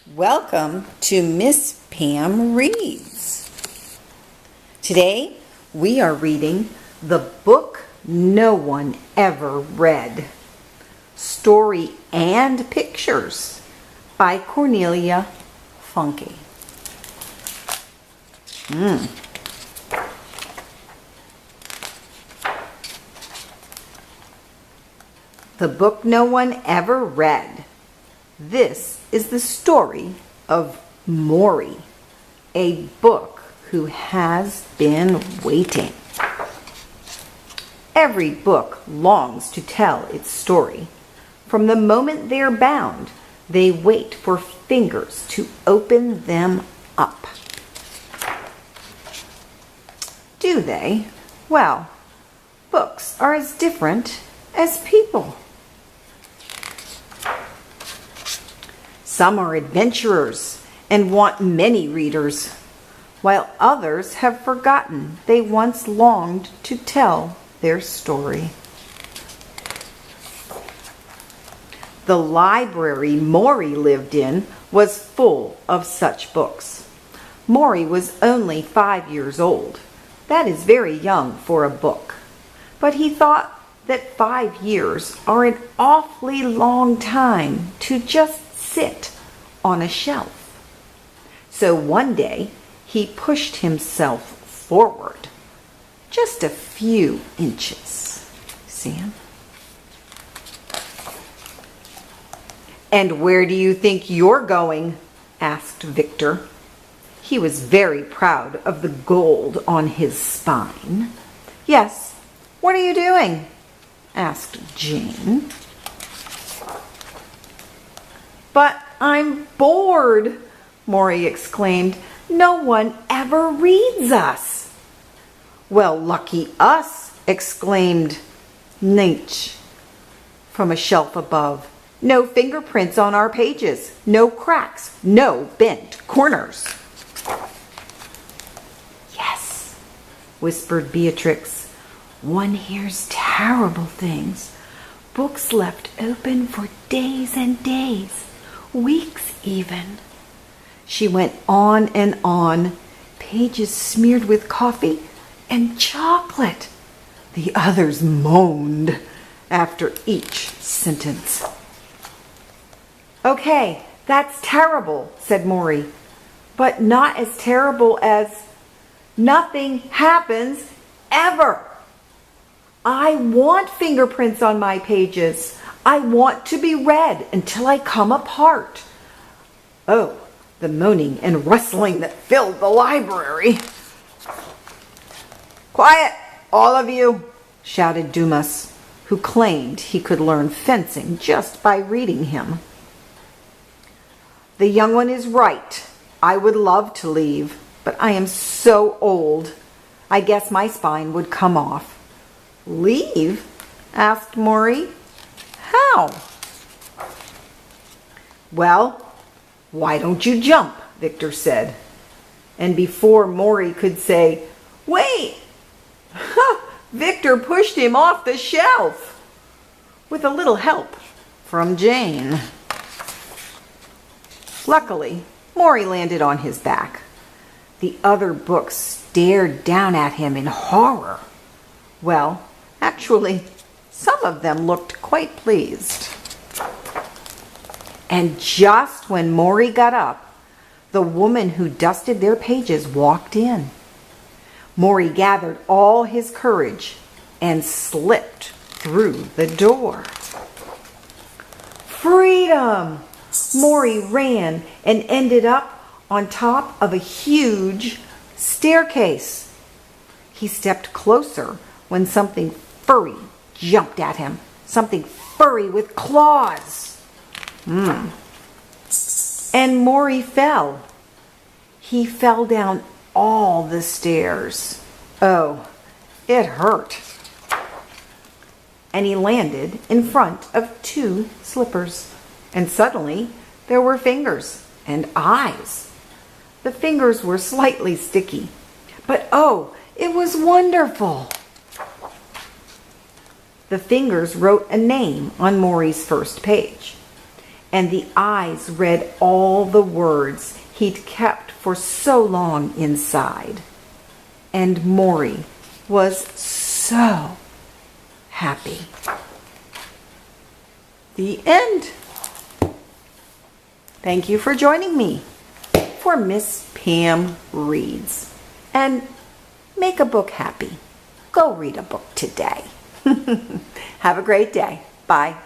Welcome to Miss Pam Reads. Today we are reading The Book No One Ever Read, Story and Pictures by Cornelia Funke. The Book No One Ever Read. This is the story of Maury, a book who has been waiting. Every book longs to tell its story. From the moment they are bound, they wait for fingers to open them up. Do they? Well, books are as different as people. Some are adventurers and want many readers, while others have forgotten they once longed to tell their story. The library Maury lived in was full of such books. Maury was only 5 years old. That is very young for a book. But he thought that 5 years are an awfully long time to just sit on a shelf. So one day he pushed himself forward just a few inches. See him? "And where do you think you're going?" asked Victor. He was very proud of the gold on his spine. "Yes, what are you doing?" asked Jane. "But I'm bored," Maury exclaimed. "No one ever reads us." "Well, lucky us," exclaimed Nietzsche from a shelf above. "No fingerprints on our pages, no cracks, no bent corners." "Yes," whispered Beatrix. "One hears terrible things. Books left open for days and days. Weeks even." She went on and on, pages smeared with coffee and chocolate. The others moaned after each sentence. "Okay, that's terrible," said Maury, "but not as terrible as nothing happens ever. I want fingerprints on my pages. I want to be read until I come apart." Oh, the moaning and rustling that filled the library. "Quiet, all of you," shouted Dumas, who claimed he could learn fencing just by reading him. "The young one is right. I would love to leave, but I am so old. I guess my spine would come off." "Leave?" asked Maury. "How?" "Well, why don't you jump?" Victor said. And before Maury could say, "Wait," Victor pushed him off the shelf with a little help from Jane. Luckily, Maury landed on his back. The other books stared down at him in horror. Well, actually, some of them looked quite pleased. And just when Maury got up, the woman who dusted their pages walked in. Maury gathered all his courage and slipped through the door. Freedom! Maury ran and ended up on top of a huge staircase. He stepped closer when something furry jumped at him. Something furry with claws. And Maury fell. He fell down all the stairs. Oh, it hurt. And he landed in front of 2 slippers. And suddenly there were fingers and eyes. The fingers were slightly sticky, but oh, it was wonderful. The fingers wrote a name on Maury's first page. and the eyes read all the words he'd kept for so long inside. And Maury was so happy. The end. Thank you for joining me for Miss Pam Reads. And make a book happy. Go read a book today. Have a great day. Bye.